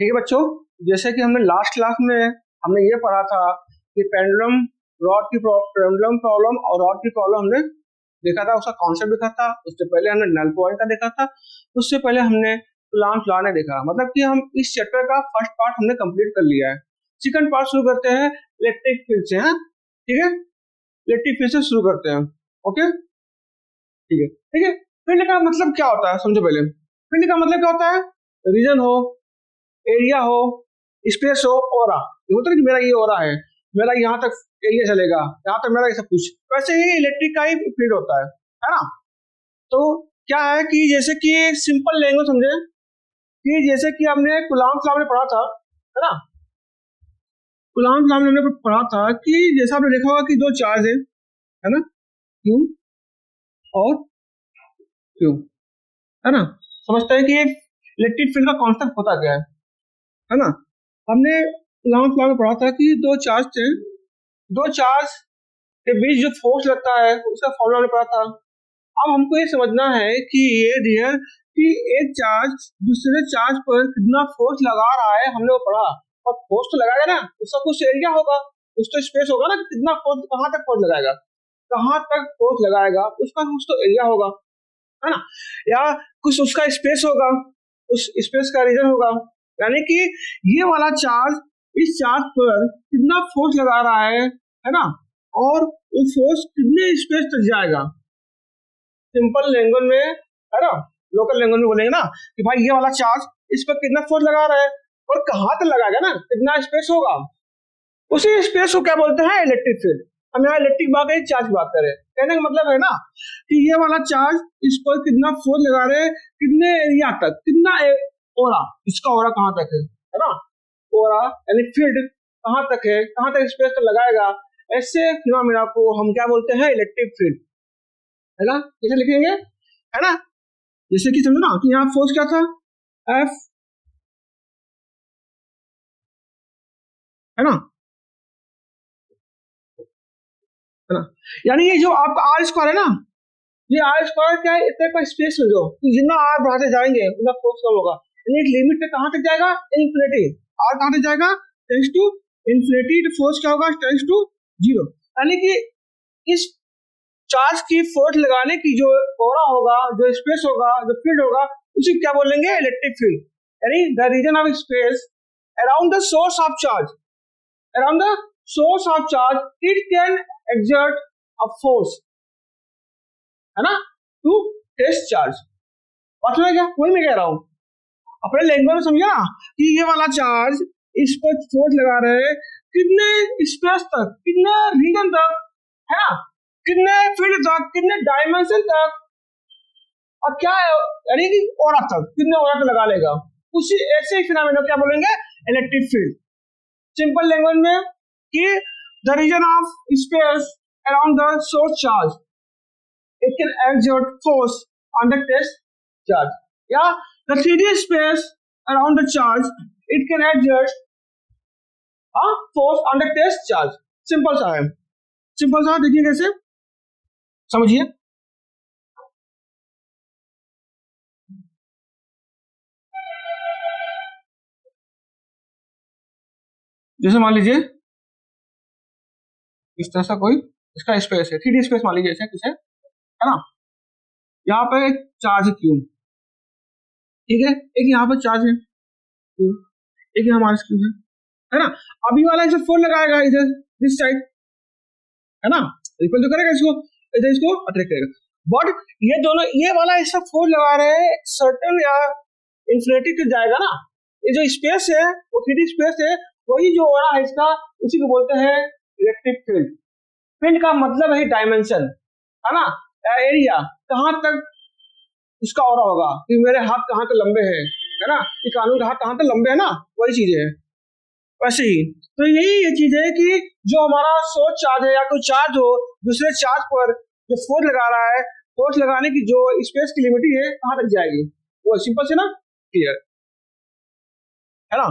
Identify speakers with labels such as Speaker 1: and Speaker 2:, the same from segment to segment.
Speaker 1: ठीक है बच्चों, जैसे कि हमने लास्ट क्लास में हमने ये पढ़ा था कि पेंडुलम पेंडुलम प्रॉब्लम और रॉड की प्रॉब्लम हमने देखा था, उसका कॉन्सेप्ट देखा था। उससे पहले हमने नल पॉइंट का देखा था। उससे पहले हमने कूलॉम्स लॉ ने देखा। मतलब कि हम इस चैप्टर का फर्स्ट पार्ट हमने कंप्लीट कर लिया है। सेकंड पार्ट शुरू करते हैं इलेक्ट्रिक फील्ड से। ठीक है, इलेक्ट्रिक फील्ड से शुरू करते हैं। ओके, ठीक है ठीक है। फील्ड का मतलब क्या होता है समझो पहले। फील्ड का मतलब क्या होता है? रीजन हो, एरिया हो, स्पेस हो, ऑरा। ये होता है कि मेरा ये ऑरा है, मेरा यहाँ तक एरिया चलेगा, यहाँ तक मेरा ये सब कुछ। वैसे ही इलेक्ट्रिक का ही फील्ड होता है ना। तो क्या है कि जैसे कि सिंपल लैंग्वेज समझे कि जैसे कि हमने कूलॉम्स लॉ में पढ़ा था, है ना। कूलॉम्स लॉ में हमने पढ़ा था कि जैसा आपने देखा होगा कि दो चार्ज है ना, क्यू और क्यू, है ना। समझते हैं कि इलेक्ट्रिक फील्ड का कॉन्सेप्ट होता क्या है ना। हमने कूलॉम्स लॉ में पढ़ा था कि दो चार्ज थे, दो चार्ज के बीच जो फोर्स लगता है उसका फॉर्मूला हमने पढ़ा था। अब हमको ये समझना है कि ये डियर कि एक चार्ज दूसरे चार्ज पर कितना फोर्स लगा रहा है, हमने वो पढ़ा। और फोर्स तो लगाएगा ना, उसका कुछ एरिया होगा, कुछ तो स्पेस होगा ना, कितना फोर्स, कहाँ तक फोर्स लगाएगा, कहाँ तक फोर्स लगाएगा, उसका कुछ तो एरिया होगा, है ना। या कुछ उसका स्पेस होगा, उस स्पेस का रीजन होगा। यानी कि ये वाला चार्ज इस चार्ज पर कितना फोर्स लगा रहा है ना, और वो फोर्स कितने स्पेस तक जाएगा। सिंपल लैंग्वेज में, है ना, लोकल लैंग्वेज में बोलेंगे ना कि भाई ये वाला चार्ज इस पर कितना फोर्स लगा रहा है और कहाँ तक लगाएगा ना, कितना स्पेस होगा। उसी स्पेस को क्या बोलते हैं? Electric field. हम यहाँ इलेक्ट्रिक बात करें, चार्ज बात करें, कहने का मतलब है ना कि ये वाला चार्ज इस पर कितना फोर्स लगा रहे हैं, कितने एरिया तक, कितना ओरा, इसका ओरा कहाँ तक है ना। ओरा यानी फील्ड कहाँ तक है, कहाँ तक स्पेस तक लगाएगा। ऐसे फिनोमेना को हम क्या बोलते हैं? इलेक्ट्रिक फील्ड, है ना। कैसे लिखेंगे, है ना। जैसे कि समझो ना कि यहाँ फोर्स क्या था, एफ, है ना, है ना। यानी ये जो आपका आर स्क्वायर है ना, ये आर स्क्वायर क्या है, इतने का स्पेस में जो जितना आर बढ़ाते जाएंगे उतना फोर्स कम होगा। यानी एक लिमिट पे कहाँ तक जाएगा? इन्फिनिटी। आर कहाँ तक जाएगा? Tends to infinity. तो फोर्स क्या होगा? Tends to zero. यानी कि इस चार्ज की फोर्स लगाने की जो कोरा होगा, जो स्पेस होगा, जो फील्ड होगा, उसे क्या बोलेंगे? Electric field. यानी the region of space around the source of charge, around the source of charge, it can exert a force, है ना, to test charge। बात समझ गया? वही मैं कह रहा हूँ, अपने लैंग्वेज में समझा कि ये वाला चार्ज इस पर फोर्स लगा रहे हैं, कितने स्पेस तक, कितने रीजन तक, है ना, कितने फील्ड तक, कितने डायमेंशन तक, और क्या है यानी कि ओरा तक, कितने ओरा तक लगा लेगा। उसी ऐसे ही फिनोमेना क्या बोलेंगे? Electric field. सिंपल लैंग्वेज में कि the region of space around the source charge, it can exert force on the test charge. Yeah, the 3D space around the charge, it can exert a force on the test charge। Simple सा है, simple सा। देखिए कैसे, समझिए। जैसे मान लीजिए इस तरह सा कोई इसका स्पेस है, 3D स्पेस मान लीजिए ऐसे कुछ है ना। यहाँ पे एक चार्ज क्यू, ठीक है, एक यहाँ पर चार्ज है क्यू, एक यहाँ माइनस क्यू है ना। अभी वाला इसे फोर लगाएगा इधर दिस साइड, है ना, रिपल तो करेगा इसको, इधर इसको अट्रैक्ट करेगा। बट ये दोनों, ये वाला इसका फोर लगा रहे हैं सर्टन या इन्फिनिटी तक जाएगा ना। ये जो स्पेस है वो 3D स्पेस है, वही जो हो रहा है इसका, उसी को बोलते हैं इलेक्ट्रिक फील्ड। फील्ड का मतलब है डायमेंशन, है ना, एरिया, कहाँ तक इसका और होगा कि मेरे हाथ कहाँ तक लंबे हैं, है ना, कि कानून का हाथ कहाँ तक लंबे है ना, वही चीजें है। वैसे ही तो यही ये चीज है कि जो हमारा सोर्स चार्ज है या कोई चार्ज हो दूसरे चार्ज पर जो फोर्स लगा रहा है, फोर्स लगाने की जो स्पेस की लिमिट है कहाँ तक जाएगी, वो सिंपल से ना, क्लियर है ना।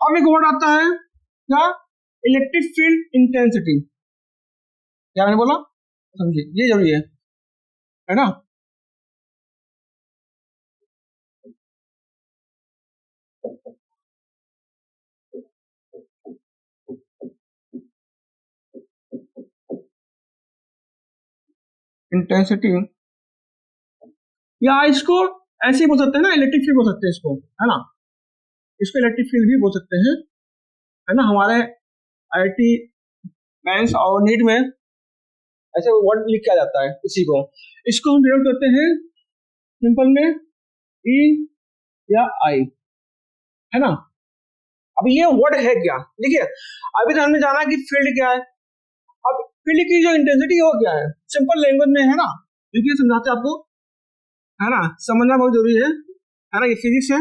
Speaker 1: अब एक वर्ड आता है क्या? Electric field intensity. क्या मैंने बोला समझिए, ये जरूरी है ना। इंटेंसिटी, या इसको ऐसे ही बोल सकते हैं ना, इलेक्ट्रिक फील्ड बोल सकते हैं इसको, है ना, इसको इलेक्ट्रिक फील्ड भी बोल सकते हैं, है ना। हमारे IIT मेंस और नीट में ऐसे वर्ड लिखा जाता है इसी को, इसको हम डिनोट करते हैं सिंपल में E या I, है ना। अब ये वर्ड है क्या, देखिए अभी तो हमने जाना कि फील्ड क्या है, अब फील्ड की जो इंटेंसिटी हो क्या है, सिंपल लैंग्वेज में, है ना, देखिए समझाते आपको, है ना, समझना बहुत जरूरी है ना। ये फिजिक्स है,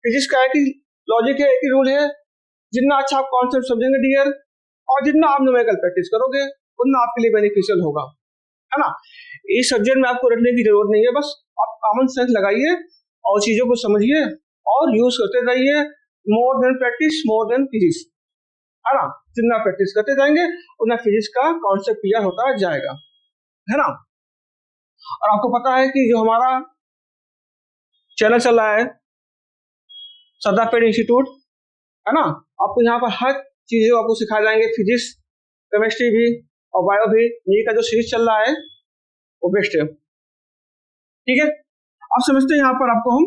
Speaker 1: फिजिक्स का है कि लॉजिक है, एक ही रूल है, जितना अच्छा आप कॉन्सेप्ट समझेंगे डियर, और जितना आप न्यूमेरिकल प्रैक्टिस करोगे उतना आपके लिए बेनिफिशियल होगा, है ना। इस सब्जेक्ट में आपको रटने की जरूरत नहीं है, बस आप कॉमन सेंस लगाइए और चीजों को समझिए और यूज करते रहिए। More than practice more than physics, है ना। जितना प्रैक्टिस करते जाएंगे उतना फिजिक्स का कॉन्सेप्ट क्लियर होता जाएगा, है ना। और आपको पता है कि जो हमारा चैनल चल रहा है सरदार पेड़ इंस्टीट्यूट, है ना, आपको यहाँ पर हर चीजें आपको सिखाए जाएंगे, फिजिक्स केमिस्ट्री भी और बायो भी। ये का जो सीरीज चल रहा है वो बेस्ट है, ठीक है। आप समझते हैं यहाँ पर आपको हम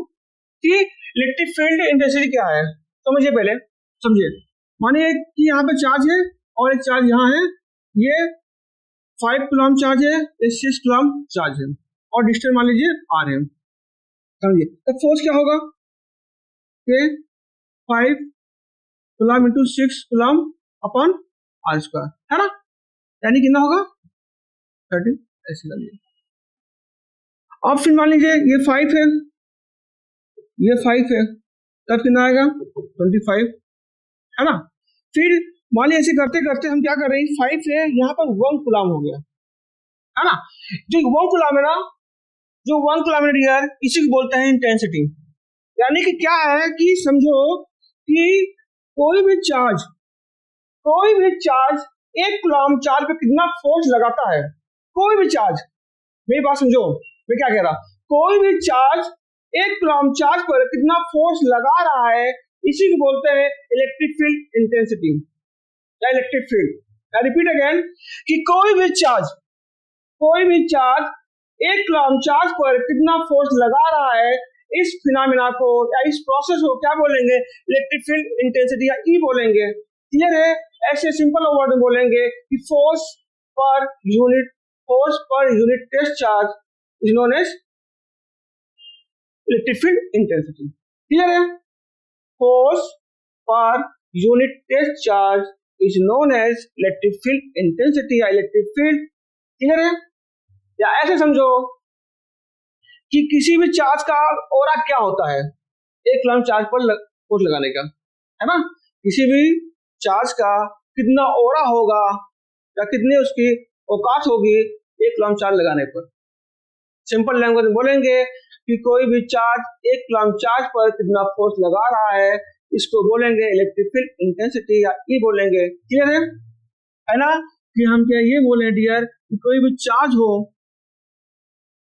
Speaker 1: कि इलेक्ट्रिक फील्ड इंटेंसिटी क्या है, समझिए पहले, समझिए। मानिए कि यहाँ पे चार्ज है और एक चार्ज यहाँ है, ये 5 कूलम चार्ज है, ये 6 कूलम चार्ज है, और डिस्टेंस मान लीजिए r है, समझिए। तब फोर्स क्या होगा कि 5 coulomb into 6 coulomb upon r square, है ना, यानी कितना होगा 30, ऐसे कर लीजिए। अब फिर मान लीजिए ये 5 है, ये 5 है, तब कितना आएगा 25, है ना। फिर मान लीजिए ऐसे करते करते हम क्या कर रहे हैं, 5 है, यहाँ पर 1 कूलम हो गया, है ना। जो 1 कूलम है ना, जो 1 कूलम यार, इसी को बोलते हैं इंटेंसिटी। यानी कि क्या है कि समझो कि कोई भी चार्ज 1 कूलम चार्ज पे कितना फोर्स लगाता है, कोई भी चार्ज, मेरी बात समझो मैं क्या कह रहा, कोई भी चार्ज 1 कूलम चार्ज पर कितना फोर्स लगा रहा है, इसी को बोलते हैं इलेक्ट्रिक फील्ड इंटेंसिटी या electric field. I repeat again कि कोई भी चार्ज 1 कूलम चार्ज पर कितना फोर्स लगा रहा है, इस फिनोमेना को या इस प्रोसेस को क्या बोलेंगे, इलेक्ट्रिक फील्ड इंटेंसिटी या ई बोलेंगे। क्लियर है, ऐसे सिंपल वर्ड में बोलेंगे कि force per unit test charge is known as electric field intensity. Clear है, force per unit test charge is known as electric field intensity या इलेक्ट्रिक फील्ड। क्लियर है, या ऐसे समझो कि किसी भी चार्ज का ओरा क्या होता है, 1 कूलम चार्ज पर फोर्स लगाने का, है ना। किसी भी चार्ज का कितना ओरा होगा या कितनी उसकी औकात होगी 1 कूलम चार्ज लगाने पर। सिंपल लैंग्वेज में बोलेंगे कि कोई भी चार्ज 1 कूलम चार्ज पर कितना फोर्स लगा रहा है, इसको बोलेंगे इलेक्ट्रिक फील्ड इंटेंसिटी या ई बोलेंगे। क्लियर है ना, कि हम क्या ये बोले डियर कि कोई भी चार्ज हो,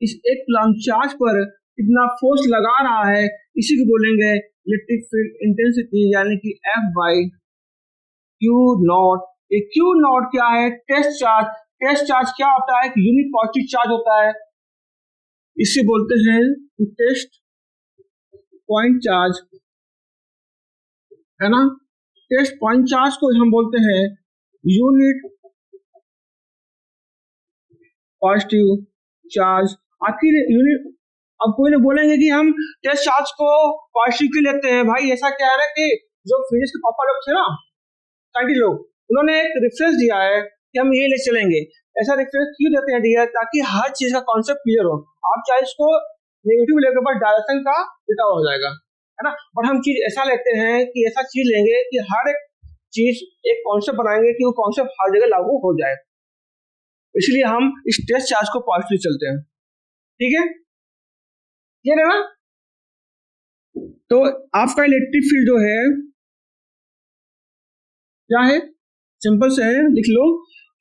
Speaker 1: इस 1 कूलम चार्ज पर कितना फोर्स लगा रहा है, इसी को बोलेंगे इलेक्ट्रिक फील्ड इंटेंसिटी, यानी कि F बाई क्यू नॉट। ये क्यू नॉट क्या है, टेस्ट चार्ज। टेस्ट चार्ज क्या होता है, यूनिट पॉजिटिव चार्ज होता है, इसे बोलते हैं टेस्ट पॉइंट चार्ज, है ना। टेस्ट पॉइंट चार्ज को हम बोलते हैं यूनिट पॉजिटिव चार्ज। आखिर यूनिट, अब कोई लोग बोलेंगे कि हम टेस्ट चार्ज को पॉजिटिव क्यों लेते हैं, भाई ऐसा क्या है ना कि जो फिजिक्स के पापा लोग थे ना, साइंटिस्ट लोग, उन्होंने एक रेफरेंस दिया है कि हम ये ले चलेंगे। ऐसा रेफरेंस क्यों देते हैं डियर, ताकि हर चीज का कॉन्सेप्ट क्लियर हो। आप चाहे इसको नेगेटिव लेकर बस डायरेक्शन का डेटा हो जाएगा, है ना, बट हम चीज ऐसा लेते हैं कि ऐसा चीज लेंगे कि हर एक चीज एक कॉन्सेप्ट बनाएंगे कि वो कॉन्सेप्ट हर जगह लागू हो जाए, इसलिए हम इस टेस्ट चार्ज को पॉजिटिव चलते हैं। ठीक है, ये ना, तो आपका इलेक्ट्रिक फील्ड जो है क्या है, सिंपल से है, लिख लो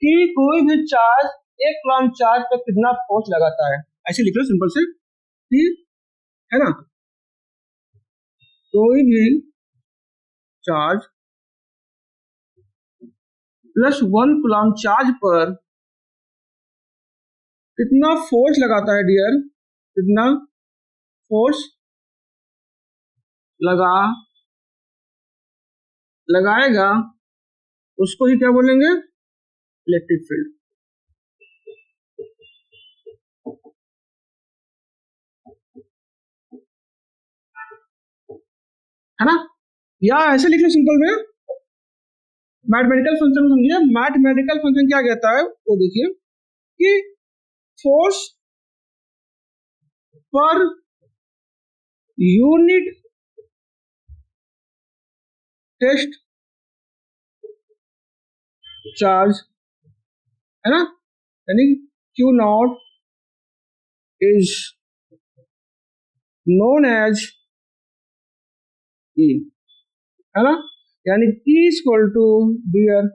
Speaker 1: कि कोई भी चार्ज 1 कूलम चार्ज पर कितना फोर्स लगाता है, ऐसे लिख लो सिंपल से, ठीक है ना। कोई भी चार्ज प्लस 1 कूलम चार्ज पर कितना फोर्स लगाता है डियर, कितना फोर्स लगाएगा, उसको ही क्या बोलेंगे, इलेक्ट्रिक फील्ड। है ना, या ऐसे लिख लो सिंपल में, मैथमेटिकल फंक्शन समझिए। मैथमेटिकल फंक्शन क्या कहता है वो देखिए कि force per unit test charge, है ना, यानी Q not is known as E, है ना, यानी E equal to dear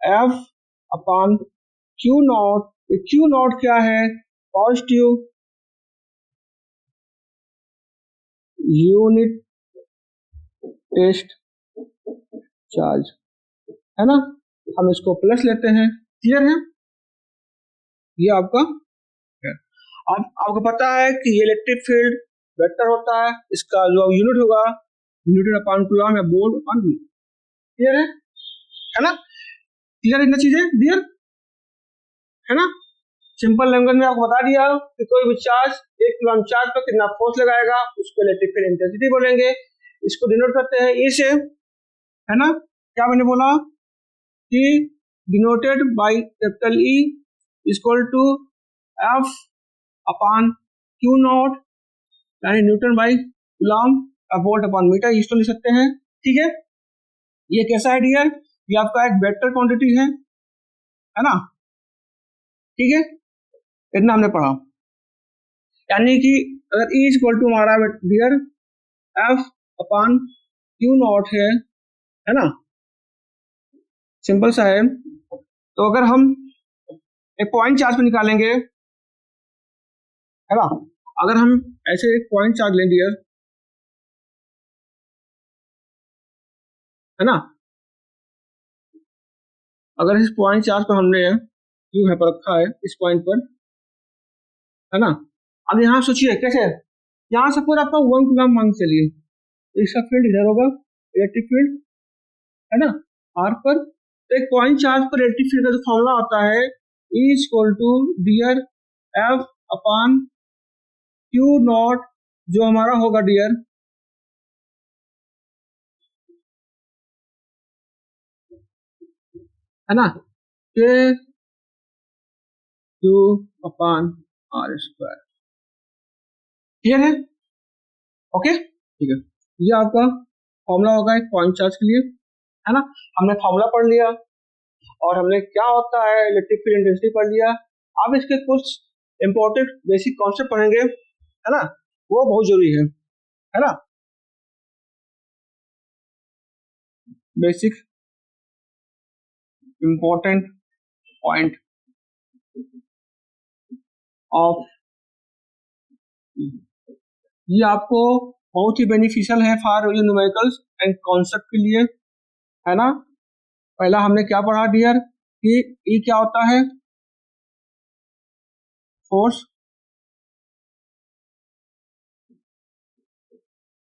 Speaker 1: F upon Q not. Q not क्या है, पॉजिटिव यूनिट टेस्ट चार्ज, है ना, हम इसको प्लस लेते हैं। क्लियर है, ये आपका है। अब आपको पता है कि ये इलेक्ट्रिक फील्ड वेक्टर होता है, इसका जो यूनिट होगा न्यूटन अपॉन कूलम या वोल्ट अपॉन मीटर। क्लियर है ना, क्लियर इतना चीजें डियर, है ना। सिंपल लैंग्वेज में आपको बता दिया कि कोई भी चार्ज, एक कूलम चार्ज पर कितना फोर्स लगाएगा उसको इलेक्ट्रिक फील्ड इंटेंसिटी बोलेंगे। इसको डिनोट करते हैं ए से, है ना। क्या मैंने बोला कि denoted by capital E equal to F upon Q naught, यानी न्यूटन बाय कूलम या वोल्ट अपॉन मीटर, इसको लिख सकते हैं। ठीक है, ये कैसा है डियर, ये आपका एक वेक्टर क्वांटिटी है ना। ठीक है, इतना हमने पढ़ा, यानी कि अगर E इक्वल टू हमारा dear F upon Q naught है ना, सिंपल सा है। तो अगर हम एक पॉइंट चार्ज पे निकालेंगे, है ना, अगर हम ऐसे एक पॉइंट चार्ज लें डियर, है ना, अगर इस पॉइंट चार्ज पर हमने क्यू है पर रखा है इस पॉइंट पर, है ना। अब यहाँ सोचिए कैसे, यहाँ सपोज आपका 1 कूलम मान चलिए, इसका फील्ड इधर होगा इलेक्ट्रिक फील्ड, है ना, आर पर। तो एक पॉइंट चार्ज पर इलेक्ट्रिक फील्ड का जो फॉर्मूला होता है E equal to dear F upon Q naught, जो हमारा होगा डियर, है ना, K Q upon R square. Clear है, ओके ठीक है, ये आपका फॉर्मूला होगा एक पॉइंट चार्ज के लिए, है ना। हमने फॉर्मूला पढ़ लिया और हमने क्या होता है इलेक्ट्रिक फील्ड इंटेंसिटी पढ़ लिया। अब इसके कुछ इंपॉर्टेंट बेसिक कॉन्सेप्ट पढ़ेंगे, है ना, वो बहुत जरूरी है ना। बेसिक इंपॉर्टेंट पॉइंट ऑफ, ये आपको बहुत ही बेनिफिशियल है फॉर न्यूमेरिकल्स एंड कॉन्सेप्ट के लिए, है ना। पहला हमने क्या पढ़ा डियर कि E क्या होता है, फोर्स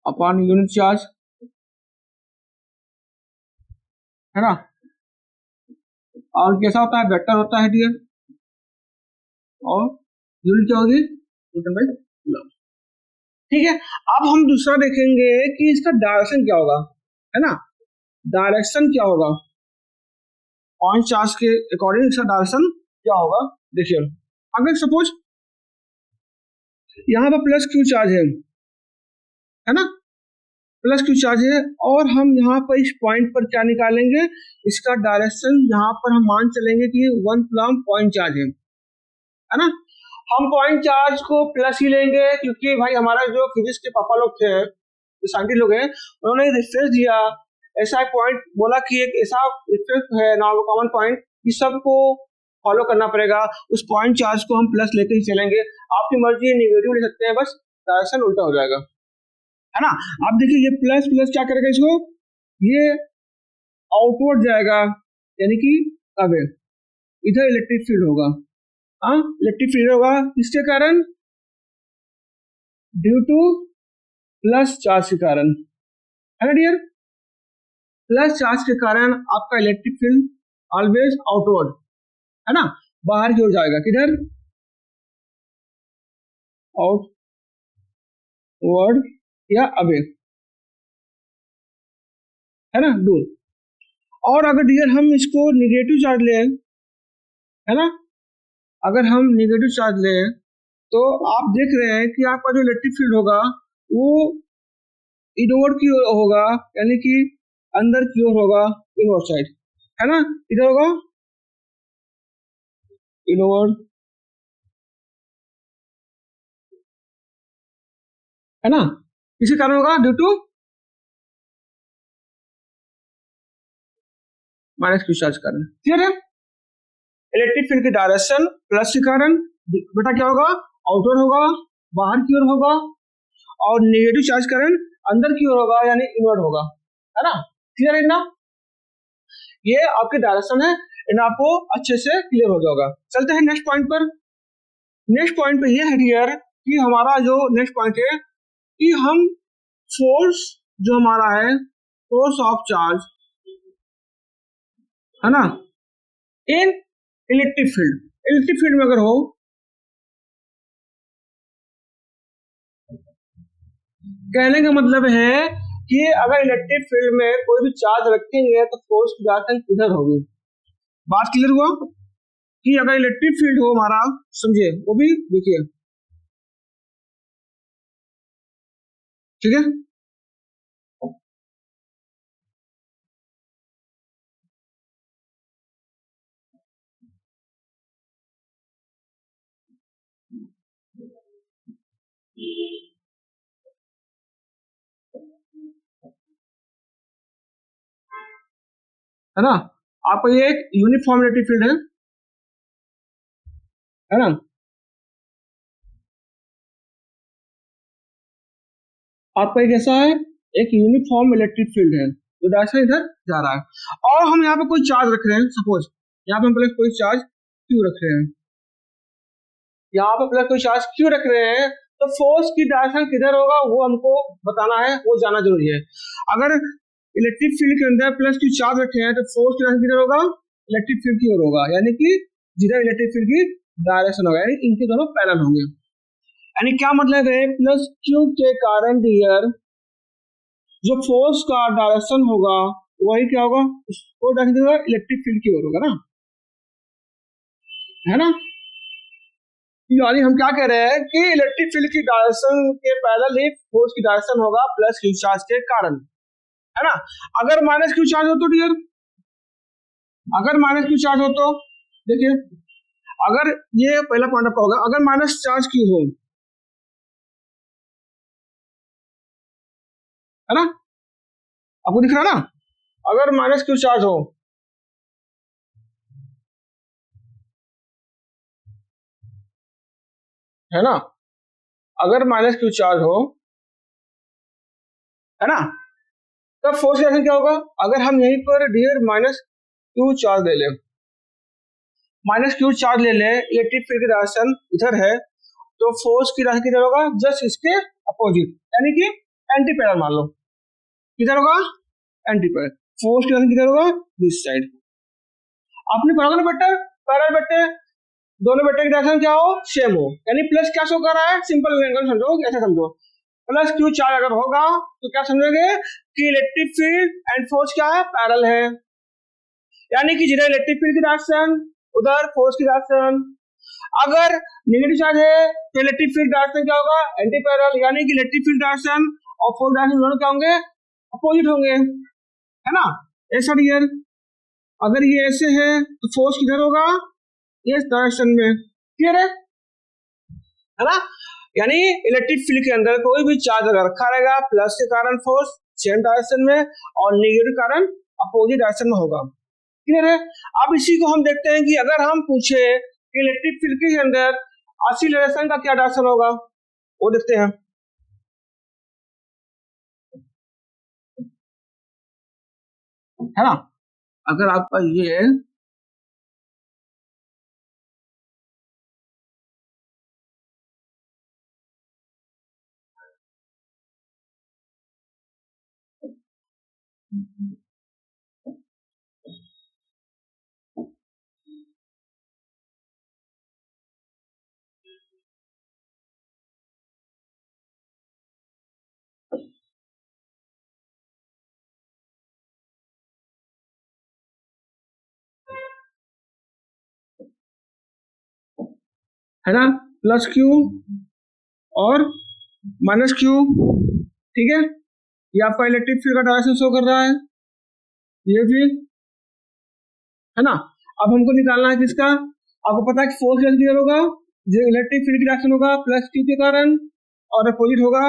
Speaker 1: अपॉन यूनिट चार्ज, है ना, और कैसा होता है, वेक्टर होता है डियर, और यूनिट क्या होगी, न्यूटन बाय कूलम। ठीक है, अब हम दूसरा देखेंगे कि इसका डायरेक्शन क्या होगा, है ना, डायरेक्शन क्या होगा, पॉइंट चार्ज के अकॉर्डिंग इसका डायरेक्शन क्या होगा। देखिए अगर सपोज यहाँ पर प्लस क्यू चार्ज है ना, प्लस क्यू चार्ज है, और हम यहाँ पर इस पॉइंट पर क्या निकालेंगे, इसका डायरेक्शन यहाँ पर हम मान चलेंगे कि 1 कूलम पॉइंट चार्ज है ना। हम पॉइंट चार्ज को प्लस ही लेंगे क्योंकि भाई हमारा जो फिजिक्स के पापा लोग थे, जो साइंटिस्ट लोग हैं, उन्होंने रेफरेंस दिया, ऐसा एक पॉइंट बोला कि एक ऐसा रेफरेंस है नॉर्मल कॉमन पॉइंट, इस सबको फॉलो करना पड़ेगा, उस पॉइंट चार्ज को हम प्लस लेके ही चलेंगे। आपकी मर्जी नेगेटिव ले सकते हैं, बस डायरेक्शन उल्टा हो जाएगा, है ना। आप देखिए ये प्लस प्लस क्या करेगा, इसको ये आउटवर्ड जाएगा, यानी कि अब इधर इलेक्ट्रिक फील्ड होगा, हाँ, इलेक्ट्रिक फील्ड होगा किसके कारण? ड्यू टू प्लस चार्ज के कारण, है ना डियर? प्लस चार्ज के कारण आपका इलेक्ट्रिक फील्ड ऑलवेज आउटवर्ड, है ना, बाहर की ओर जाएगा, किधर? आउटवर्ड या अवे, है ना, दूर। और अगर डियर हम इसको निगेटिव चार्ज लें, है ना, अगर हम निगेटिव चार्ज लें तो आप देख रहे हैं कि आपका जो इलेक्ट्रिक फील्ड होगा वो इनवर्ड की ओर होगा, यानी कि अंदर की ओर होगा, इनवर्ड साइड, है ना, इधर होगा इनवर्ड, है ना, किसी कारण होगा due to minus Q charge कारण। क्लियर है? इलेक्ट्रिक फील्ड की डायरेक्शन प्लस के कारण बेटा क्या होगा? आउटवर्ड होगा, बाहर की ओर होगा, और नेगेटिव चार्ज कारण अंदर की ओर होगा, यानी इनवर्ड होगा, है ना। क्लियर है ना? ये आपकी डायरेक्शन है, इन आपको अच्छे से क्लियर हो गया होगा। चलते हैं नेक्स्ट पॉइंट पर। नेक्स्ट पॉइंट पे ये है डियर कि हमारा जो नेक्स्ट पॉइंट है कि हम फोर्स जो हमारा है, फोर्स ऑफ चार्ज, है ना, इन इलेक्ट्रिक फील्ड, इलेक्ट्रिक फील्ड में अगर हो, कहने का मतलब है कि अगर इलेक्ट्रिक फील्ड में कोई भी चार्ज रखेंगे तो फोर्स की डायरेक्शन किधर होगी। बात क्लियर हुआ कि अगर इलेक्ट्रिक फील्ड हो हमारा, समझे, वो भी देखिए, ठीक है, है ना, आपका ये एक यूनिफॉर्म इलेक्ट्रिक फील्ड है ना, आपका एक ऐसा है, एक यूनिफॉर्म इलेक्ट्रिक फील्ड है जो डायरेक्शन इधर जा रहा है, और हम यहाँ पे कोई चार्ज रख रहे हैं, सपोज यहाँ पे हम पहले कोई चार्ज क्यू रख रहे हैं, यहाँ पे पहले कोई चार्ज क्यू रख रहे हैं, तो फोर्स की डायरेक्शन किधर होगा वो हमको बताना है, वो जाना जरूरी है। अगर इलेक्ट्रिक फील्ड के अंदर प्लस क्यू चार्ज रखे हैं तो फोर्स की डायरेक्शन किधर होगा? इलेक्ट्रिक फील्ड की ओर होगा, यानी कि जिधर इलेक्ट्रिक फील्ड की डायरेक्शन होगा, यानी इनके दोनों पैरेलल होंगे। यानी क्या मतलब है? प्लस क्यू के कारण डियर जो फोर्स का डायरेक्शन होगा वही क्या होगा? उसको डायरेक्शन होगा इलेक्ट्रिक फील्ड की ओर होगा ना, है ना। यानी हम क्या कह रहे हैं कि इलेक्ट्रिक फील्ड की डायरेक्शन के पैरेलल ही फोर्स की डायरेक्शन होगा प्लस क्यू चार्ज के कारण, है ना। अगर माइनस क्यू चार्ज हो तो डियर, अगर माइनस क्यू चार्ज हो तो देखिए, अगर ये पहला पॉइंट आपका होगा, अगर माइनस चार्ज क्यू हो, है ना, आपको दिख रहा है ना, अगर माइनस क्यू चार्ज हो, है ना, अगर माइनस क्यू चार्ज हो, है ना, तब फोर्स की डायरेक्शन क्या होगा? अगर हम यहीं पर डियर माइनस क्यू चार्ज ले लें, माइनस क्यू चार्ज ले लें, इलेक्ट्रिक फील्ड की डायरेक्शन इधर है, तो फोर्स की डायरेक्शन किधर होगा? जस्ट इसके अपोजिट, यानी कि एंटी पैरल मान लो, किधर होगा? Anti parallel. फोर्स की डायरेक्शन किधर होगा? This side. आपने पढ़ा ना बेटा, पैरल बेटे, दोनों बेटे की डायरेक्शन क्या हो? सेम हो, यानी प्लस क्या शो कर रहा है? सिंपल समझो, ऐसे समझो, प्लस क्यू चार्ज अगर होगा तो क्या समझोगे कि इलेक्ट्रिक फील्ड एंड फोर्स क्या है? पैरेलल है, यानी कि जिधर इलेक्ट्रिक फील्ड की डायरेक्शन उधर फोर्स की डायरेक्शन। अगर नेगेटिव चार्ज है तो इलेक्ट्रिक फील्ड डायरेक्शन क्या होगा? एंटी पैरेलल, यानी कि इलेक्ट्रिक फील्ड डायरेक्शन और फोर्स डायरेक्शन दोनों क्या होंगे? अपोजिट होंगे, है ना। ऐसा डियर, अगर ये ऐसे है तो फोर्स किधर होगा? इस डायरेक्शन में। क्लियर है ना। यानी इलेक्ट्रिक फील्ड के अंदर कोई भी चार्ज अगर रखा रहेगा, प्लस के कारण फोर्स सेम डायरेक्शन में और नेगेटिव कारण अपोजिट डायरेक्शन में होगा। क्लियर है। अब इसी को हम देखते हैं कि अगर हम पूछे कि इलेक्ट्रिक फील्ड के अंदर ऑसिलेशन का क्या डायरेक्शन होगा, वो देखते हैं, है ना। अगर आपका ये है ना, प्लस क्यू और माइनस क्यू, ठीक है। ये आपका इलेक्ट्रिक फील्ड का डायरेक्शन शो कर रहा है, ये भी, है ना। अब हमको निकालना है किसका, आपको पता है कि फोर्स कैसे क्लियर होगा, जो इलेक्ट्रिक फील्ड की डायरेक्शन होगा प्लस क्यू के कारण और अपोजिट होगा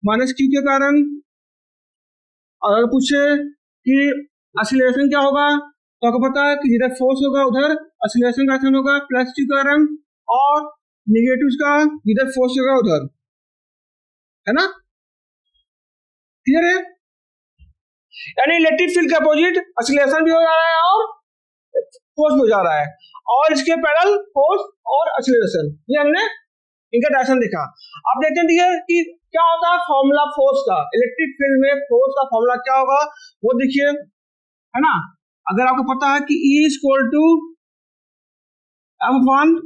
Speaker 1: माइनस क्यू के कारण। और अगर पूछे कि एक्सीलरेशन क्या होगा, तो आपको पता है कि जिधर फोर्स होगा उधर एक्सीलरेशन का डायरेक्शन होगा प्लस क्यू के कारण, और निगेटिव का जिधर फोर्स होगा उधर, है ना, क्लियर है। यानी इलेक्ट्रिक फील्ड के अपोजिट एक्सीलरेशन भी हो जा रहा है और फोर्स भी हो जा रहा है, और इसके पैरेलल फोर्स और एक्सीलरेशन, ये हमने इनका डायरेक्शन देखा। आप देखते हैं कि क्या होता है फॉर्मूला फोर्स का, इलेक्ट्रिक फील्ड में फोर्स का फॉर्मूला क्या होगा वो देखिए, है ना। अगर आपको पता है कि E equal to F1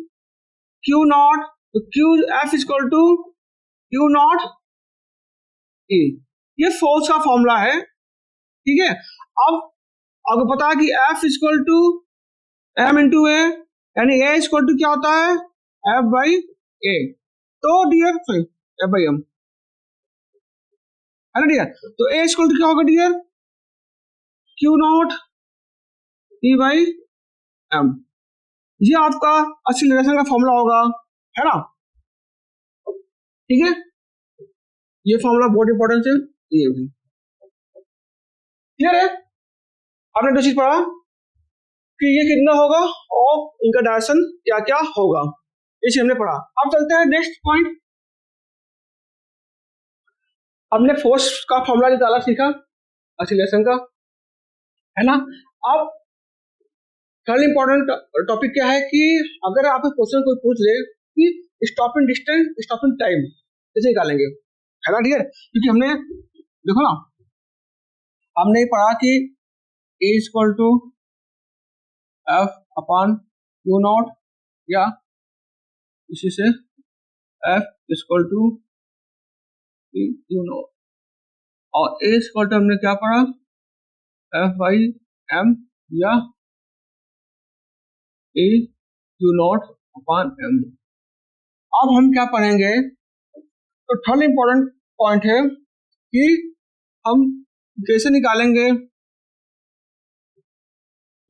Speaker 1: Q not, तो Q F equal to Q not E, ये फोर्स का फॉर्मूला है, ठीक है। अब आपको पता है कि F equal to M into A, यानी A इक्वल टू क्या होता है F बाई ए, तो dear sorry F by M, है ना डियर। तो A इक्वल टू क्या होगा dear, Q not E by M, ये आपका एक्सीलरेशन का फॉर्मूला होगा, है ना, ठीक है। ये फॉर्मूला बहुत इंपॉर्टेंट है, ये भी क्लियर है। आपने दो चीज पढ़ा कि ये कितना होगा और इनका डायरेक्शन क्या क्या होगा, ये चीज हमने पढ़ा। अब चलते हैं नेक्स्ट पॉइंट, हमने फोर्स का फॉर्मूला निकाला सीखा एक्सीलरेशन का, है ना। अब कल इंपॉर्टेंट टॉपिक क्या है कि अगर आपको क्वेश्चन कोई पूछ ले कि स्टॉपिंग डिस्टेंस स्टॉपिंग टाइम कैसे निकालेंगे, है ना डियर, क्योंकि हमने देखो ना, हमने पढ़ा कि A equal to F upon Q naught, या इसी से F equal to Q naught, और A इक्वल टू हमने क्या पढ़ा F बाई M या A Q naught upon M। अब हम क्या पढ़ेंगे, तो थर्ड इंपॉर्टेंट पॉइंट है कि हम कैसे निकालेंगे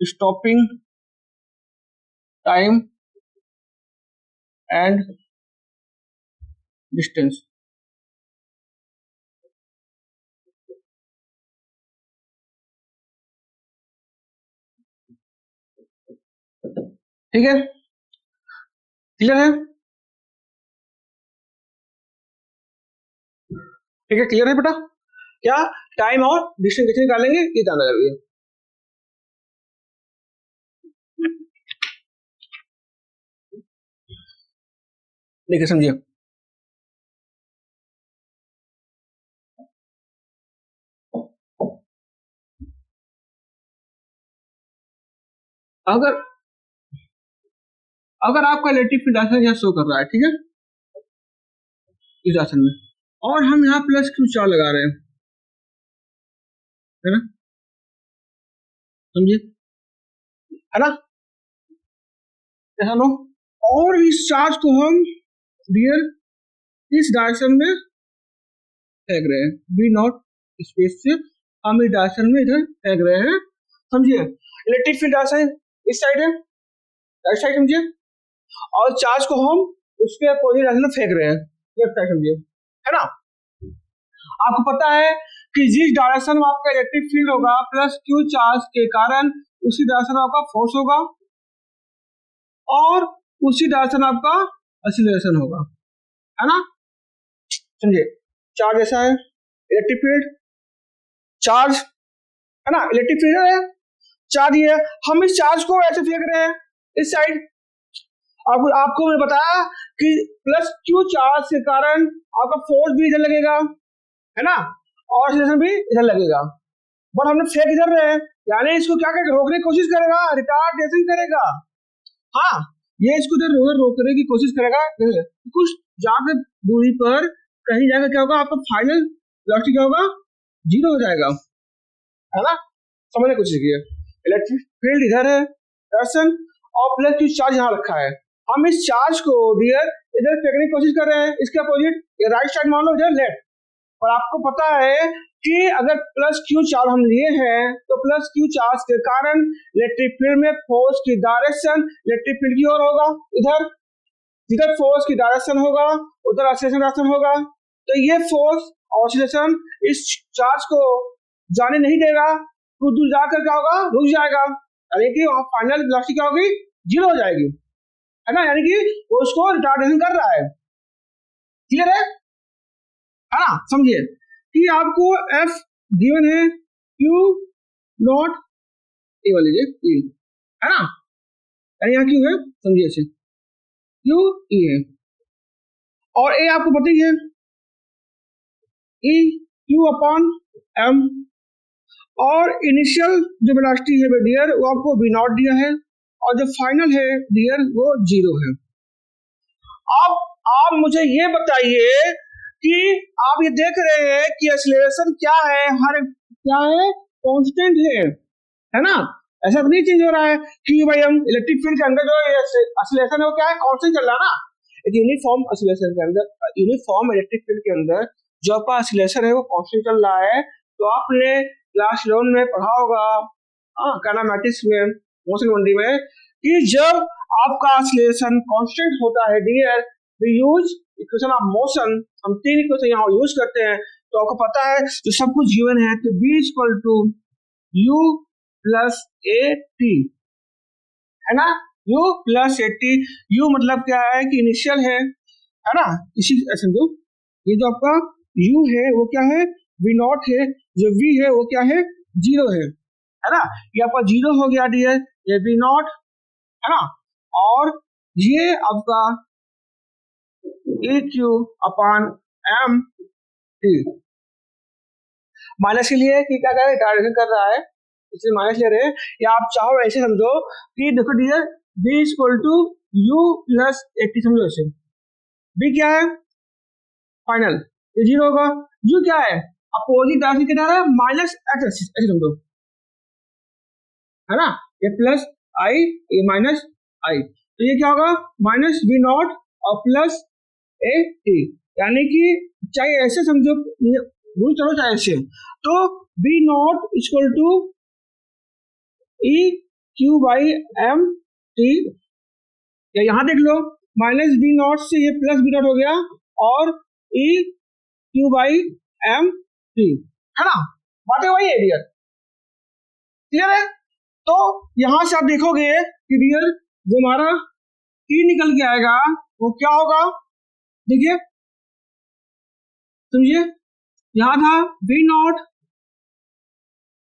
Speaker 1: स्टॉपिंग टाइम एंड डिस्टेंस, ठीक है, क्लियर है, ठीक है, क्लियर है बेटा, क्या टाइम और डिस्टेंस कैसे निकालेंगे ये जानना जरूरी है। देखिए समझिए, अगर अगर आपका इलेक्ट्रिक फील्ड डायरेक्शन यहाँ शो कर रहा है, ठीक है, इस डायरेक्शन में, और हम यहाँ प्लस क्यू चार लगा रहे हैं, है ना, समझिए, है ना, ऐसा लो, और इस चार्ज को हम डियर इस डायरेक्शन में फेंक रहे हैं, बी नॉट स्पेस से हम इस डायरेक्शन में इधर फेंक रहे हैं, समझिए। इलेक्ट्रिक फील्ड डायरेक्शन इस साइड है, राइट साइड समझिए, और चार्ज को हम उसके अपोजिट डायरेक्शन में फेंक रहे हैं, लेफ्ट साइड समझिए, है ना। आपको पता है कि जिस डायरेक्शन में आपका इलेक्ट्रिक फील्ड होगा प्लस क्यू चार्ज के कारण उसी डायरेक्शन में आपका फोर्स होगा और उसी डायरेक्शन में आपका एक्सीलरेशन होगा, है ना, समझिए। चार्ज ऐसा है, इलेक्ट्रिक फील्ड चार्ज, है ना, इलेक्ट्रिक फील्ड है, चार्ज ये है, हम इस चार्ज को ऐसे फेंक रहे हैं इस साइड। आपको मैंने बताया कि प्लस क्यू चार्ज के कारण आपका फोर्स भी इधर लगेगा, है ना, और एक्सीलरेशन भी इधर लगेगा, बट हमने फेंक इधर रहे हैं, यानी इसको क्या करेगा, रोकने की कोशिश करेगा, रिटार्डेशन करेगा। हाँ, ये इसको इधर रोकने की कोशिश करेगा, कुछ ज्यादा दूरी पर कहीं जाकर क्या होगा, आपका फाइनल वेलोसिटी क्या होगा, 0 हो जाएगा, है ना। समझने की कोशिश कीजिए, इलेक्ट्रिक फील्ड इधर है दर्शन, और प्लस क्यू चार्ज यहाँ रखा है। हम इस चार्ज को डियर इधर फेंकने की कोशिश कर रहे हैं, इसके अपोजिट, ये राइट साइड मान लो, इधर लेफ्ट। और आपको पता है कि अगर प्लस क्यू चार्ज हम लिए हैं तो प्लस क्यू चार्ज के कारण इलेक्ट्रिक फील्ड में फोर्स की डायरेक्शन इलेक्ट्रिक फील्ड की ओर होगा, इधर जिधर फोर्स की डायरेक्शन होगा उधर एक्सीलरेशन डायरेक्शन होगा। तो ये फोर्स ऑसिलेशन इस चार्ज को जाने नहीं देगा, कुछ दूर जाकर क्या होगा, रुक जाएगा, यानी कि फाइनल वेलोसिटी क्या होगी, 0 हो जाएगी, है ना। यानी कि वो उसको रिटार्डेशन कर रहा है, क्लियर है ना। समझिए कि आपको F गिवन है, Q नॉट ए वाली लीजिए, है ना, यानी यहाँ Q है, समझिए इसे, Q E है, और A आपको पता ही है, E Q अपॉन M, और इनिशियल जो वेलोसिटी है डियर वो आपको V नॉट दिया है, और जो फाइनल है डियर वो 0 है। अब आप मुझे ये बताइए कि आप ये देख रहे हैं कि एक्सीलरेशन क्या है, हर क्या है, कांस्टेंट है ना। ऐसा तो नहीं चेंज हो रहा है कि भाई हम इलेक्ट्रिक फील्ड के अंदर जो एक्सीलरेशन है वो क्या है, कांस्टेंट चल रहा है ना। एक यूनिफॉर्म एक्सीलरेशन के अंदर, यूनिफॉर्म इलेक्ट्रिक फील्ड के अंदर जो आपका एक्सीलरेशन है वो कांस्टेंट चल रहा है। तो आपने क्लास 11 में पढ़ा होगा काइनेमैटिक्स में, मोशन बॉडी में, कि जब आपका एक्सीलरेशन कांस्टेंट होता है dear, we use equation of motion, हम 3 इक्वेशन यहाँ यूज करते हैं। तो आपको पता है जो सब कुछ गिवन है, तो B equal to U plus AT, है ना, U प्लस AT। U मतलब क्या है कि इनिशियल है ना, इसी समझो, ये जो आपका U है वो क्या है, V नॉट है, जो V है वो क्या है, 0 है ना। ये आपका 0 हो गया डियर, ये V नॉट, है ना, और ये आपका EQ upon M T, minus के लिए कि क्या कर रिटार्डेशन कर रहा है, इसलिए माइनस ले रहे हैं, या आप चाहो ऐसे समझो कि देखो dear B equal to U plus AT, समझो ऐसे, B क्या है फाइनल, ये 0 होगा, U क्या है अपोजिट डायरेक्शन किधर है, माइनस एक्स एक्सिस, ऐसे समझो, है ना, ये प्लस I ये माइनस I, तो ये क्या होगा, माइनस V नॉट और प्लस AT, यानी कि चाहे ऐसे समझो, भूल चलो चाहे ऐसे, तो V naught equal to EQ by M T, या यहाँ देख लो माइनस V नॉट से ये प्लस V नॉट हो गया, और EQ बाई M T, है ना, बातें वही है डियर, क्लियर है। तो यहां से आप देखोगे कि डियर जो हमारा T निकल के आएगा वो क्या होगा, देखिए समझिए, यहां था V not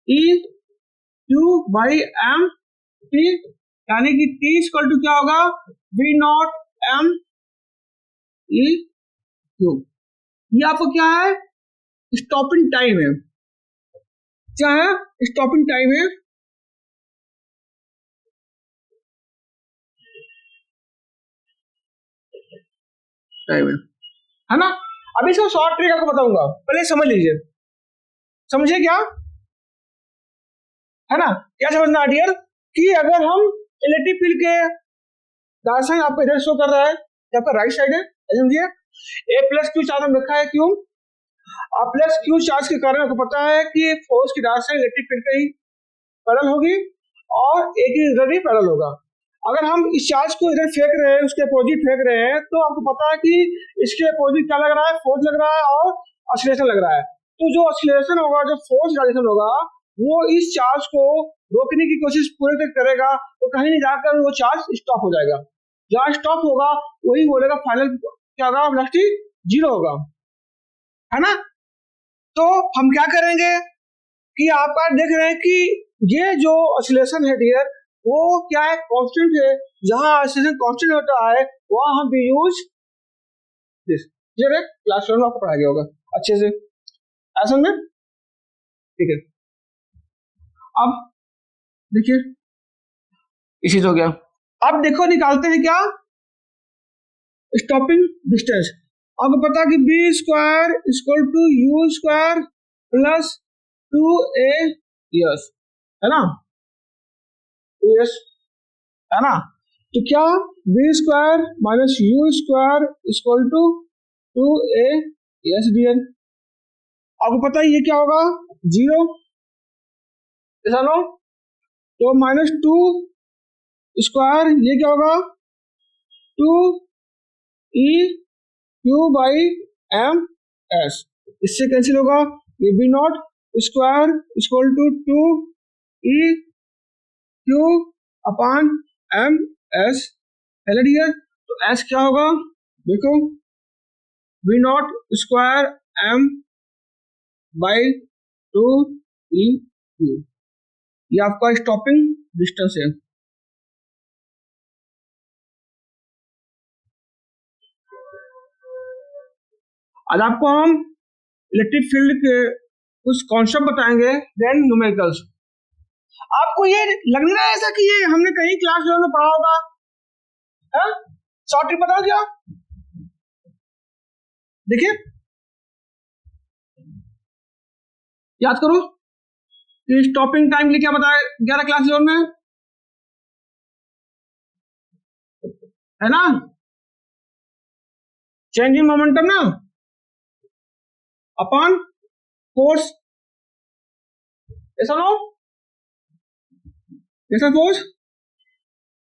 Speaker 1: EQ by M T, यानी कि T इक्वल टू क्या होगा, V नॉट M EQ। ये आपको क्या है, स्टॉपिंग टाइम है, क्या है, स्टॉपिंग टाइम है, है ना। अभी इसका शॉर्ट ट्रिक आपको बताऊंगा, पहले समझ लीजिए, समझे क्या, है ना, क्या समझना डियर, कि अगर हम इलेक्ट्रिक फील्ड के डायरेक्शन आपको इधर शो कर रहा है, आपका राइट साइड है, समझिए, A प्लस क्यू चार्ज में रखा है, क्यों, और प्लस क्यू चार्ज के कारण आपको पता है कि फोर्स की डायरेक्शन इलेक्ट्रिक फील्ड का ही पैरेलल होगी, और A की इधर भी पैरेलल होगा। अगर हम इस चार्ज को इधर फेंक रहे हैं, उसके अपोजिट फेंक रहे हैं, तो आपको पता है कि इसके अपोजिट क्या लग रहा है, फोर्स लग रहा है और एक्सीलरेशन लग रहा है। तो जो एक्सीलरेशन होगा, जो फोर्स डायरेक्शन होगा, वो इस चार्ज को रोकने की कोशिश पूरे तक करेगा, तो कहीं नहीं जाकर वो चार्ज स्टॉप हो जाएगा, जहां स्टॉप होगा वही बोलेगा फाइनल क्या होगा, वेलोसिटी 0 होगा, है ना। तो हम क्या करेंगे कि आप देख रहे हैं कि ये जो एक्सीलरेशन है डियर वो क्या है, कांस्टेंट है, जहां एक्सीलरेशन कांस्टेंट होता है वहां हम भी यूज दिस, ये क्लास 11 में आपको पढ़ाया गया होगा अच्छे से, ऐसा में ठीक है। अब देखिए ये चीज हो गया। अब देखो निकालते हैं क्या, स्टॉपिंग डिस्टेंस। आपको पता है कि B square equal to U square plus 2a S, है ना, यस, है ना। तो क्या B square minus U square equal to 2a S dear. आपको पता है ये क्या होगा, 0, ऐसा नो। तो माइनस 2 स्क्वायर ये क्या होगा, 2e Q by M S, इससे कैंसिल होगा। ये B naught square equal to 2e Q upon M S, है ना डियर। तो एस क्या होगा, देखो B naught square M by 2e Q, ये आपका स्टॉपिंग डिस्टेंस है। आज आपको हम इलेक्ट्रिक फील्ड के कुछ कॉन्सेप्ट बताएंगे, देन न्यूमेरिकल्स। आपको ये लग नहीं रहा है ऐसा कि ये हमने कहीं क्लास में पढ़ा होगा, है? शॉर्ट ट्रिक बताओ क्या, देखिए याद करो कि स्टॉपिंग टाइम के लिए क्या बताया गया था क्लास 11 में, है ना, चेंजिंग मोमेंटम ना अपॉन फोर्स, ऐसा नो, ऐसा फोर्स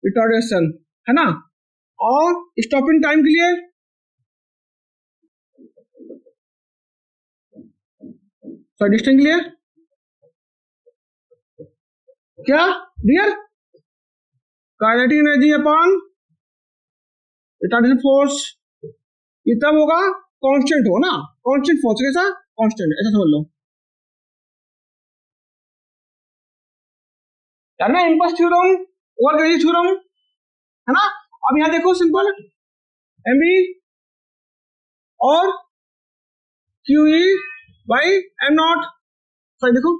Speaker 1: रिटार्डेशन, है ना। और स्टॉपिंग टाइम के लिए डिस्टेंस के लिए क्या dear, kinetic energy upon retardation force. ये तब होगा कांस्टेंट हो ना, कांस्टेंट फोर्स कैसा, कांस्टेंट, ऐसा समझ लो यार ना, इम्पल्स थ्योरम और ग्रेविटी थ्योरम, है ना। अब यहाँ देखो सिंपल एम बी और Q E by am not, sorry देखो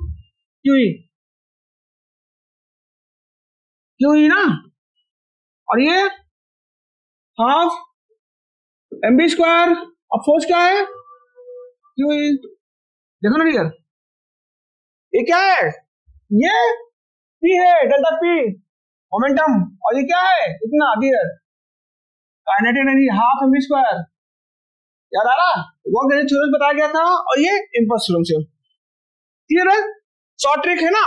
Speaker 1: क्यू ई ना, और ये हाफ एम बी स्क्वायर। अब फोर्स क्या है, क्यू ई, देखो ना डियर, ये क्या है, ये पी है, डेल्टा पी मोमेंटम, और ये क्या है इतना dear, kinetic energy half M B square, याद आ रहा, वो थ्योरम बताया गया था, और ये इम्पल्स थ्योरम से क्लियर है, शॉर्ट ट्रिक है ना।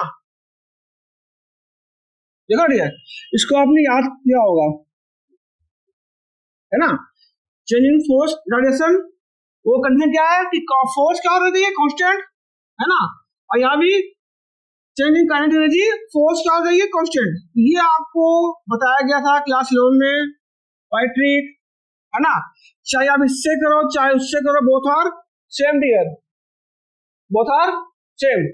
Speaker 1: देखो डियर, इसको आपने याद किया होगा, है ना। चेंजिंग फोर्स रिटार्डेशन, वो कंडीशन क्या है कि फोर्स क्या हो रही है, कांस्टेंट, है ना। और यहाँ भी चेंजिंग काइनेटिक एनर्जी, फोर्स क्या हो रही है, कांस्टेंट। ये आपको बताया गया था क्लास 11 में बाय ट्रिक, है ना। चाहे आप इससे करो चाहे उससे करो, both are same dear, both are same.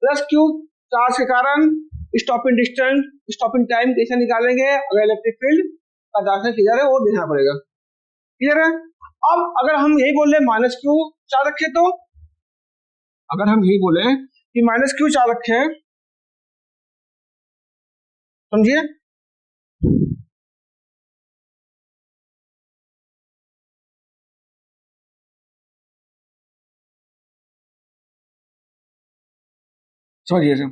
Speaker 1: Plus Q charge के कारण स्टॉपिंग डिस्टेंस, स्टॉपिंग टाइम कैसे निकालेंगे, अगर इलेक्ट्रिक फील्ड का डायरेक्शन किधर है वो देखना पड़ेगा, क्लियर है। अब अगर हम यही बोले माइनस क्यू चार्ज रखे, तो अगर हम यही बोले कि माइनस क्यू चार्ज रखे, समझिए, समझिए सर,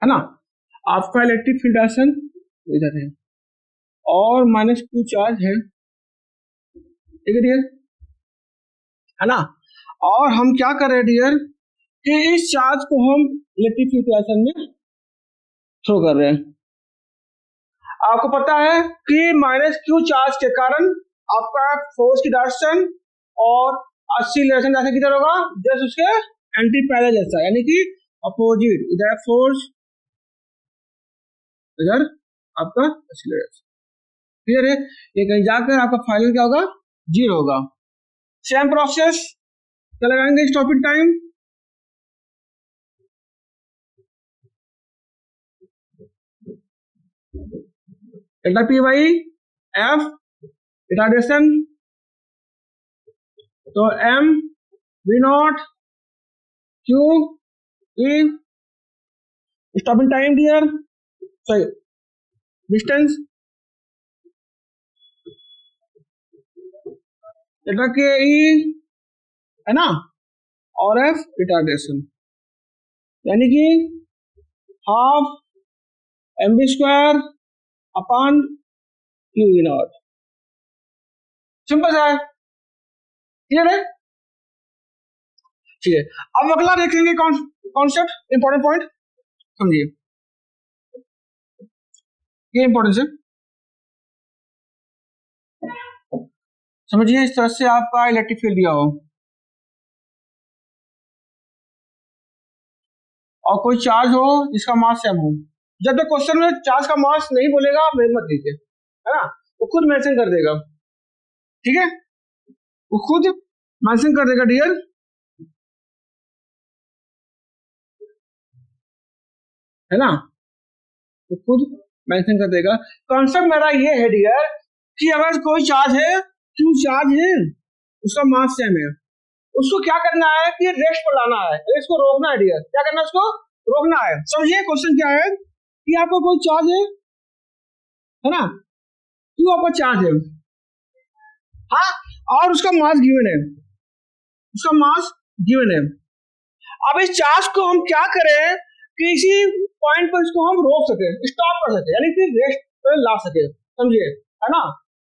Speaker 1: है ना। आपका इलेक्ट्रिक फील्ड डायरेक्शन इधर है और माइनस क्यू चार्ज है, ठीक है डियर, है ना। और हम क्या कर रहे हैं डियर कि इस चार्ज को हम इलेक्ट्रिक फील्ड डायरेक्शन में थ्रो कर रहे हैं। आपको पता है कि माइनस क्यू चार्ज के कारण आपका फोर्स की डायरेक्शन और एक्सीलरेशन जैसे किधर होगा, जस्ट उसके एंटी पैरेलल जैसा, यानी कि अपोजिट, इधर फोर्स इधर आपका एक्सीलरेशन, क्लियर है। ये कहीं जाकर आपका फाइनल क्या होगा, 0 होगा। सेम प्रोसेस क्या लगाएंगे, stopping time, delta P by F retardation, तो M V not Q E stopping time dear, sorry distance, delta K E है ना, और एफ रिटार्डेशन, यानी कि half M B square upon Q E not. Simple सा है, clear है? ठीक है, अब अगला देखेंगे कॉन्सेप्ट, इंपॉर्टेंट पॉइंट समझिए, ये इंपॉर्टेंस है, समझिए। इस तरह से आपका इलेक्ट्रिक फील्ड दिया हो और कोई चार्ज हो जिसका मास m हो। जब तक क्वेश्चन में चार्ज का मास नहीं बोलेगा आप मत दीजिए, है ना, वो खुद मेंशन कर देगा, ठीक है, वो खुद मेंशन कर देगा डियर, है ना, वो खुद मेंशन कर देगा। कॉन्सेप्ट मेरा ये है डियर कि अगर कोई चार्ज है, क्यू चार्ज है, उसका मास सेम है, उसको क्या करना है कि रेस्ट पर लाना है, इसको रोकना है डियर, क्या करना है, उसको रोकना है। समझिए क्वेश्चन क्या है कि आपको कोई चार्ज है ना, क्यू आपका चार्ज है, हाँ, और उसका मास गिवन है, उसका मास गिवन है। अब इस चार्ज को हम क्या करें कि इसी पॉइंट पर इसको हम रोक सके, स्टॉप कर सके, यानी कि रेस्ट पर ला सके, समझिए, है ना।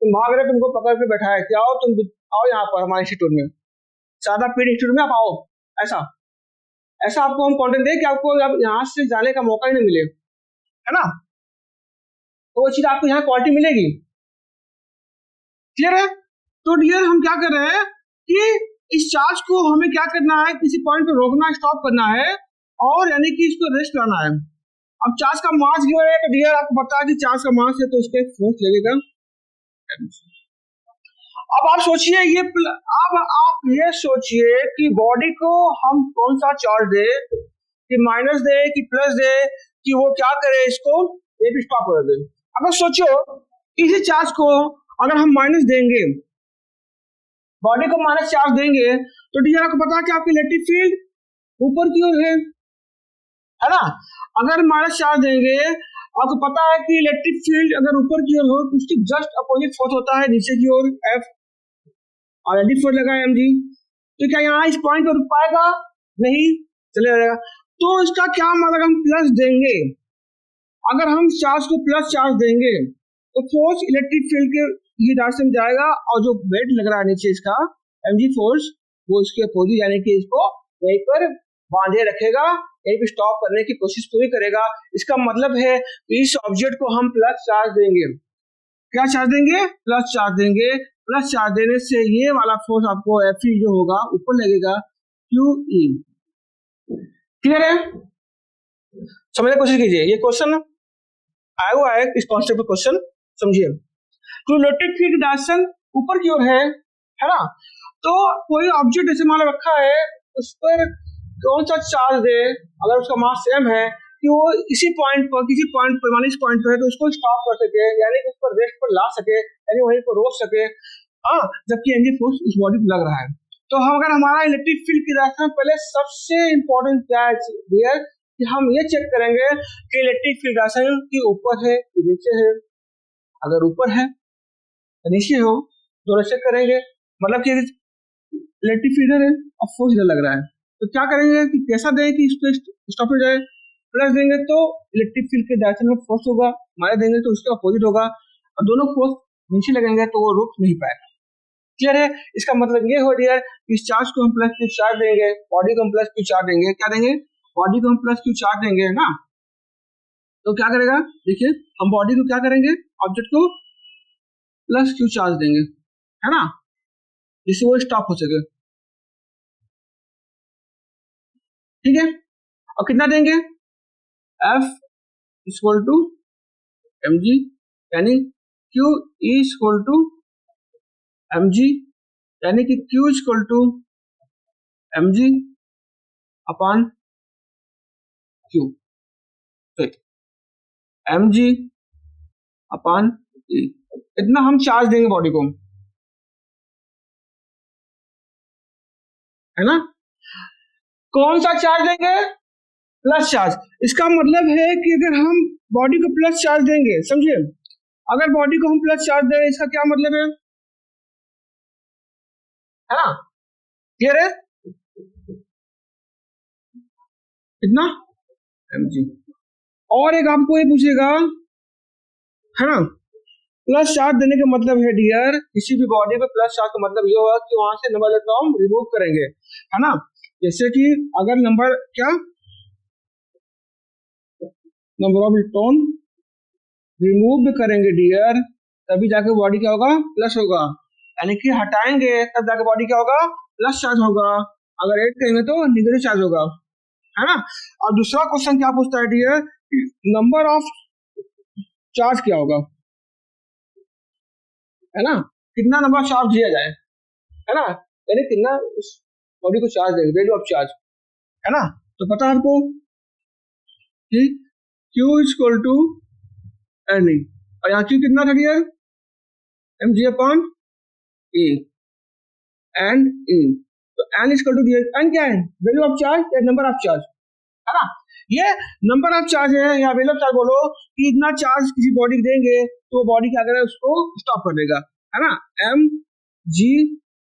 Speaker 1: तुम भाग रहे, तुमको पकड़ के बैठा है, क्या हो तुम आओ यहाँ पर हमारे इंस्टीट्यूट में, सादा पीड इंस्टीट्यूट में आप आओ, ऐसा ऐसा आपको हम कंटेंट दें कि आपको अब यहाँ से जाने का मौका ही नहीं मिले, है ना, तो वो चीज आपको यहाँ क्वालिटी मिलेगी, क्लियर है? तो डियर हम क्या कर रहे हैं कि इस चार्ज को हमें क्या करना है, किसी पॉइंट पे रोकना, स्टॉप करना है, और यानी कि इसको रेस्ट लाना है। अब चार्ज का मास गिवन है, तो डियर आपको पता है कि चार्ज का मास है तो उसके फोर्स लगेगा। अब आप सोचिए अब आप ये सोचिए कि बॉडी को हम कौन सा चार्ज दे, कि माइनस दे कि प्लस दे, कि वो क्या करे, इसको ये भी स्टॉप कर दे। अगर सोचो इसी चार्ज को अगर हम माइनस देंगे, बॉडी को माइनस चार्ज देंगे, तो डियर आपको पता है कि आपकी इलेक्ट्रिक फील्ड ऊपर की ओर है ना। अगर माइनस चार्ज देंगे, आपको पता है कि इलेक्ट्रिक फील्ड अगर ऊपर की ओर हो तो उसकी जस्ट अपोजिट फोर्स होता है नीचे की ओर एफ, और इलेक्ट्रिक फोर्स लगा है एम जी, तो क्या यहाँ इस पॉइंट पर रुक पाएगा? नहीं, चले जाएगा। तो इसका क्या मतलब, हम प्लस देंगे, अगर हम चार्ज को प्लस चार्ज देंगे तो फोर्स इलेक्ट्रिक फील्ड के ये डायरेक्शन में जाएगा, और जो वेट लग रहा है नीचे इसका एमजी फोर्स, वो इसके अपोजिट, यानी कि इसको यहीं पर बांधे रखेगा, यहीं पर स्टॉप करने की कोशिश पूरी करेगा। इसका मतलब है कि इस ऑब्जेक्ट को हम प्लस चार्ज देंगे, क्या चार्ज देंगे, प्लस चार्ज देंगे। प्लस चार्ज देने से ये वाला फोर्स आपको एफ जो होगा ऊपर लगेगा क्यू ई, क्लियर है? समझने की कोशिश कीजिए, ये क्वेश्चन आया हुआ है इस कॉन्सेप्ट पे, क्वेश्चन समझिए। तो इलेक्ट्रिक फील्ड डायरेक्शन ऊपर की ओर है ना, तो कोई ऑब्जेक्ट जैसे मान रखा है, उस पर कौन सा चार्ज दे, अगर उसका मास सेम है, कि वो इसी पॉइंट पर, किसी पॉइंट पर, मान इस पॉइंट पर है, तो उसको स्टॉप कर सके, यानी कि उस पर रेस्ट पर ला सके, यानी वहीं पर रोक सके, हाँ, जबकि एनर्जी फोर्स उस बॉडी पर लग रहा है। तो हम अगर हमारा इलेक्ट्रिक फील्ड की डायरेक्शन, पहले सबसे इंपॉर्टेंट क्या है कि हम ये चेक करेंगे कि इलेक्ट्रिक फील्ड डायरेक्शन की ऊपर है कि नीचे है। अगर ऊपर है तो नीचे हो, दोनों चेक करेंगे, मतलब कि इलेक्ट्रिक फील्ड है और फोर्स इधर लग रहा है, तो क्या करेंगे कि कैसा दें कि इस पे स्टॉप हो जाए। प्लस देंगे तो इलेक्ट्रिक फील्ड के डायरेक्शन में फोर्स होगा, माइनस देंगे तो उसके अपोजिट होगा, और दोनों फोर्स नीचे लगेंगे तो वो रुक नहीं पाएगा, क्लियर है? इसका मतलब ये हो डियर, इस चार्ज को हम प्लस क्यू चार्ज देंगे, बॉडी को हम प्लस क्यू चार्ज देंगे, क्या देंगे, बॉडी को हम प्लस क्यू चार्ज देंगे ना, तो क्या करेगा, देखिए हम बॉडी को क्या करेंगे, ऑब्जेक्ट को प्लस क्यू चार्ज देंगे, है ना, जिससे वो स्टॉप हो सके, ठीक है। और कितना देंगे, F equal to M G, यानी Q equal to M G, यानी कि Q equal to M G upon Q, M G upon E, इतना हम चार्ज देंगे बॉडी को, है ना। कौन सा चार्ज देंगे? Plus charge. इसका मतलब है कि अगर हम बॉडी को प्लस चार्ज देंगे, समझिए, अगर बॉडी को हम प्लस चार्ज दें, इसका क्या मतलब है ना, क्लियर है? कितना mg। और एक आपको ये पूछेगा, है ना, प्लस चार्ज देने का मतलब है डियर, किसी भी बॉडी पे प्लस चार्ज का मतलब ये होगा कि वहां से नंबर इलेक्ट्रॉन रिमूव करेंगे, है ना। जैसे कि अगर नंबर क्या, नंबर ऑफ इलेक्ट्रॉन रिमूव भी करेंगे डियर, तभी जाके बॉडी क्या होगा, प्लस होगा, यानी कि हटाएंगे तब जाके बॉडी क्या होगा, प्लस चार्ज होगा। अगर ऐड करेंगे तो निगेटिव चार्ज होगा, है ना। और दूसरा क्वेश्चन क्या पूछता है डियर, नंबर ऑफ चार्ज क्या होगा, है ना, कितना नंबर चार्ज दिया जाए, है ना, यानी कितना उस बॉडी को चार्ज देंगे, वैल्यू ऑफ चार्ज, है ना। तो पता है आपको कि Q is equal to N E, और यहाँ Q कितना था dear, M G upon E, and E. तो N is equal to dear, N क्या है, वैल्यू ऑफ चार्ज या नंबर ऑफ चार्ज, है ना। ये नंबर ऑफ चार्ज है या वैल्यू ऑफ चार्ज बोलो, कि इतना चार्ज किसी बॉडी को देंगे तो बॉडी क्या करेगा, उसको स्टॉप कर देगा, है ना। एम जी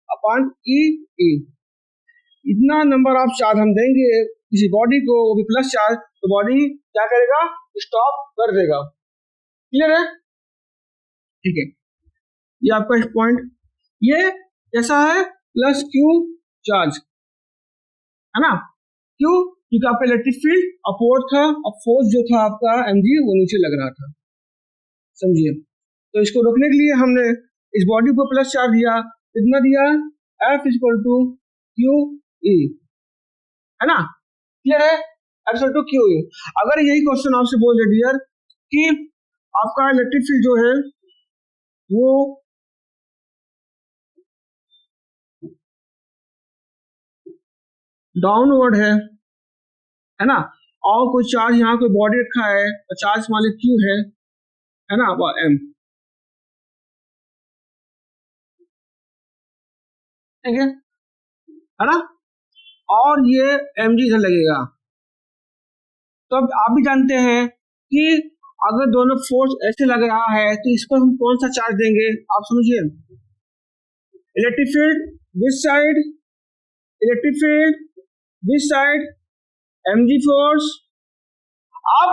Speaker 1: अपॉन ई ई, इतना नंबर ऑफ चार्ज हम देंगे किसी बॉडी को, वो भी प्लस चार्ज, तो बॉडी क्या करेगा, स्टॉप कर देगा, क्लियर है, ठीक है। ये आपका एक पॉइंट, ये कैसा है, प्लस क्यू चार्ज, है ना। क्यों, क्योंकि आपका इलेक्ट्रिक फील्ड अपवर्ड था और फोर्स जो था आपका mg वो नीचे लग रहा था, समझिए। तो इसको रोकने के लिए हमने इस बॉडी को प्लस चार्ज दिया, कितना दिया, F equal to Q E, है ना, क्लियर है, F equal to Q E. अगर यही क्वेश्चन आपसे बोल दे डियर कि आपका इलेक्ट्रिक फील्ड जो है वो डाउनवर्ड है ना, और कोई चार्ज यहाँ कोई बॉडी रखा है तो चार्ज मान लीजिए क्यू है ना, एम, ठीक है ना, और ये mg इधर लगेगा। तो अब आप भी जानते हैं कि अगर दोनों फोर्स ऐसे लग रहा है तो इस पर हम कौन सा चार्ज देंगे, आप समझिए, electric field this side, electric field this side, mg force. आप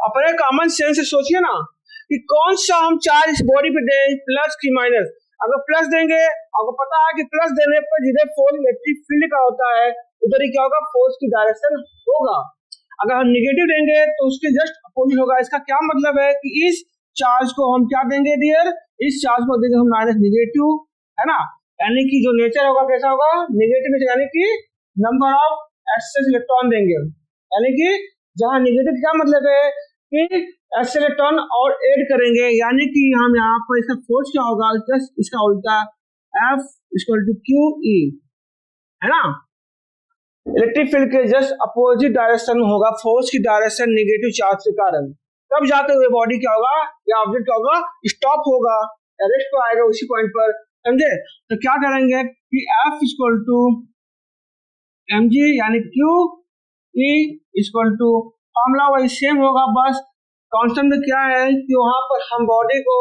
Speaker 1: अपने कॉमन सेंस से सोचिए ना कि कौन सा हम चार्ज इस बॉडी पे दें, प्लस की माइनस। अगर प्लस देंगे, आपको पता है कि प्लस देने पर जिधर फोर्स इलेक्ट्रिक फील्ड का होता है उधर ही क्या होगा, फोर्स की डायरेक्शन होगा। अगर हम निगेटिव देंगे तो उसके जस्ट अपोजिट होगा। इसका क्या मतलब है कि इस चार्ज को हम क्या देंगे डियर, इस चार्ज को देंगे हम माइनस निगेटिव, है ना, यानी कि जो नेचर होगा कैसा होगा, निगेटिव नेचर, यानी कि नंबर ऑफ एक्सेस इलेक्ट्रॉन देंगे, यानी कि जहां निगेटिव क्या मतलब है कि एक्सेस इलेक्ट्रॉन और ऐड करेंगे, यानी कि हम यहाँ पर इसका फोर्स क्या होगा, जस्ट इसका उल्टा, F equal to Q E, है ना। इलेक्ट्रिक फील्ड के जस्ट अपोजिट डायरेक्शन में होगा फोर्स की डायरेक्शन निगेटिव चार्ज के कारण, तब जाते हुए बॉडी क्या होगा या ऑब्जेक्ट क्या होगा, स्टॉप होगा, रेस्ट पर आएगा उसी पॉइंट पर, समझे। तो क्या करेंगे कि F इक्वल टू mg यानी Q E equal to, formula वही सेम होगा, बस कांस्टेंट में क्या है कि वहां पर हम बॉडी को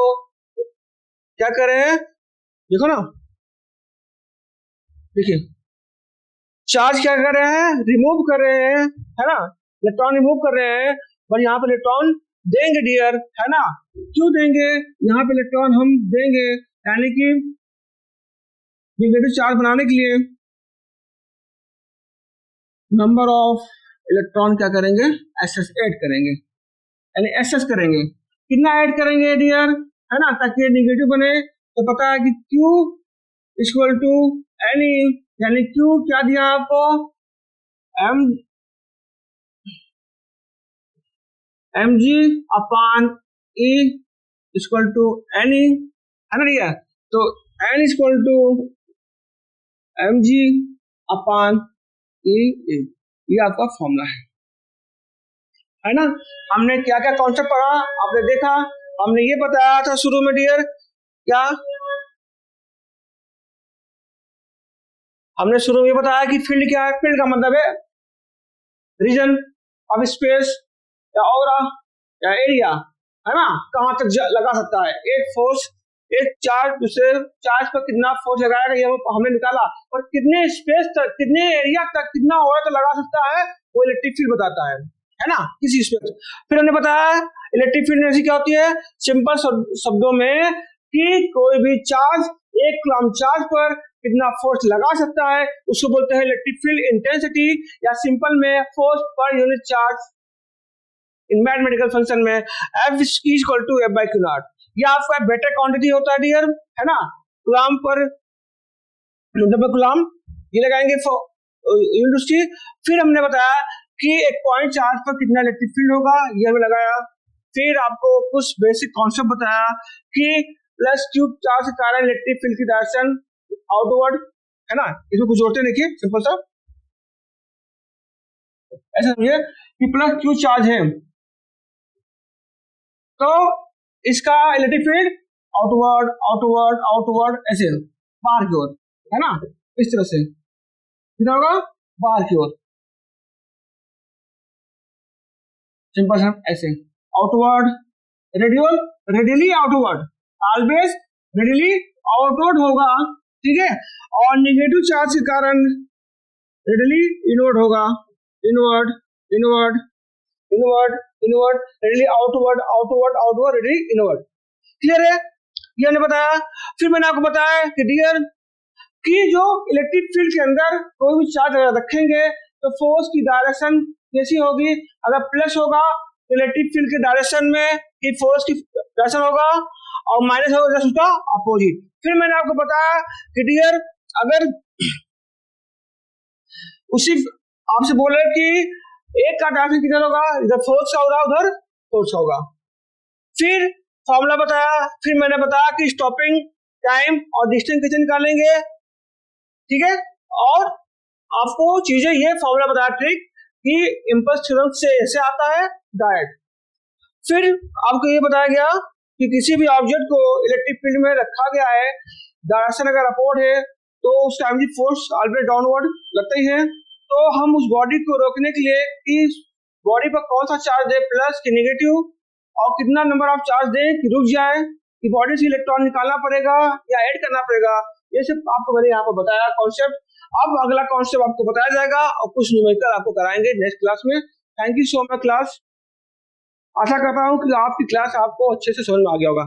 Speaker 1: क्या करें, देखो ना, देखिए चार्ज क्या कर रहे हैं, रिमूव कर रहे हैं, है ना, इलेक्ट्रॉन रिमूव कर रहे हैं, पर यहाँ पे इलेक्ट्रॉन देंगे डियर, है ना। क्यों देंगे, यहाँ पे इलेक्ट्रॉन हम देंगे यानी कि निगेटिव चार्ज बनाने के लिए नंबर ऑफ इलेक्ट्रॉन क्या करेंगे, एसएस ऐड करेंगे, यानी एसएस करेंगे, कितना ऐड करेंगे डियर, है ना, ताकि निगेटिव बने। तो पता है कि Q equal to N E, यानी Q क्या दिया आपको, M G upon E equal to N E, है ना डियर। तो N equal to M G upon E, ये आपका फॉर्मूला है ना। हमने क्या क्या कॉन्सेप्ट पढ़ा आपने देखा, हमने ये बताया था शुरू में डियर, क्या हमने शुरू में ये बताया कि फील्ड क्या है? फील्ड का मतलब है रीजन ऑफ स्पेस या ऑरा या एरिया, है ना, कहां तक लगा सकता है एक फोर्स, एक चार्ज दूसरे चार्ज पर कितना फोर्स लगाएगा ये हमने निकाला, और कितने स्पेस तक, कितने एरिया तक, कितना ऑरा तक लगा सकता है वो इलेक्ट्रिक फील्ड बताता है ना, किसी स्पेस। फिर हमने बताया इलेक्ट्रिक फील्ड एनर्जी क्या होती है, सिंपल शब्दों में कि कोई भी चार्ज एक कूलम्ब चार्ज पर कितना फोर्स लगा सकता है उसको बोलते हैं इलेक्ट्रिक फील्ड इंटेंसिटी, या सिंपल में force per unit charge in mathematical function में F is equal to F by Q naught. ये आपका बेटर क्वांटिटी होता है डियर, है ना, कूलम्ब पर कूलम्ब ये लगाएंगे यूनिट। फिर हमने बताया कि एक पॉइंट चार्ज पर कितना इलेक्ट्रिक फील्ड होगा, ये हमें लगाया। फिर आपको कुछ बेसिक कॉन्सेप्ट बताया कि प्लस क्यू चार्ज के कारण इलेक्ट्रिक फील्ड की डायरेक्शन आउटवर्ड, है ना, इसमें कुछ जोड़ते देखिए सिंपल सा ऐसा समझिए कि प्लस क्यू चार्ज है तो इसका electric field outward outward outward ऐसे बाहर की ओर, है ना, इस तरह से कितना होगा बाहर की ओर, सिंपल सा ऐसे outward radial radially outward, always radially outward होगा, ठीक है। और नेगेटिव चार्ज के कारण रेडियली इनवर्ड होगा, inward inward inward inward radially outward outward outward radially inward. Clear है, ये हमने बताया। फिर मैंने आपको बताया कि डियर कि जो इलेक्ट्रिक फील्ड के अंदर कोई भी चार्ज रखेंगे तो फोर्स की डायरेक्शन कैसी होगी, अगर प्लस होगा तो इलेक्ट्रिक फील्ड के डायरेक्शन में कि फोर्स की डायरेक्शन होगा, और माइनस होगा जस्ट उसका अपोजिट। फिर मैंने आपको बताया कि डियर अगर उसी आपसे बोले कि एक का डायरेक्शन किधर होगा, इधर फोर्स का होगा उधर फोर्स होगा। फिर फॉर्मूला बताया, फिर मैंने बताया कि स्टॉपिंग टाइम और डिस्टेंस कैसे निकालेंगे, ठीक है। और आपको चीजें ये फॉर्मूला बताया ट्रिक कि इम्पल्स थ्योरम से ऐसे आता है डायरेक्ट। फिर आपको ये बताया गया कि किसी भी ऑब्जेक्ट को इलेक्ट्रिक फील्ड में रखा गया है, डायरेक्शन अगर अपवर्ड है तो उस टाइम की फोर्स ऑलवेज डाउनवर्ड लगता ही है। तो हम उस बॉडी को रोकने के लिए कि बॉडी पर कौन सा चार्ज है, प्लस कि नेगेटिव, और कितना नंबर ऑफ चार्ज दें कि रुक जाए, कि बॉडी से इलेक्ट्रॉन निकालना पड़ेगा या ऐड करना पड़ेगा, ये सब आपको मैंने यहाँ पर बताया कॉन्सेप्ट। अब अगला कॉन्सेप्ट आपको बताया जाएगा और कुछ न्यूमेरिकल आपको कराएंगे नेक्स्ट क्लास में। Thank you so much class, आशा करता हूँ कि आपकी क्लास आपको अच्छे से समझ में आ गया होगा।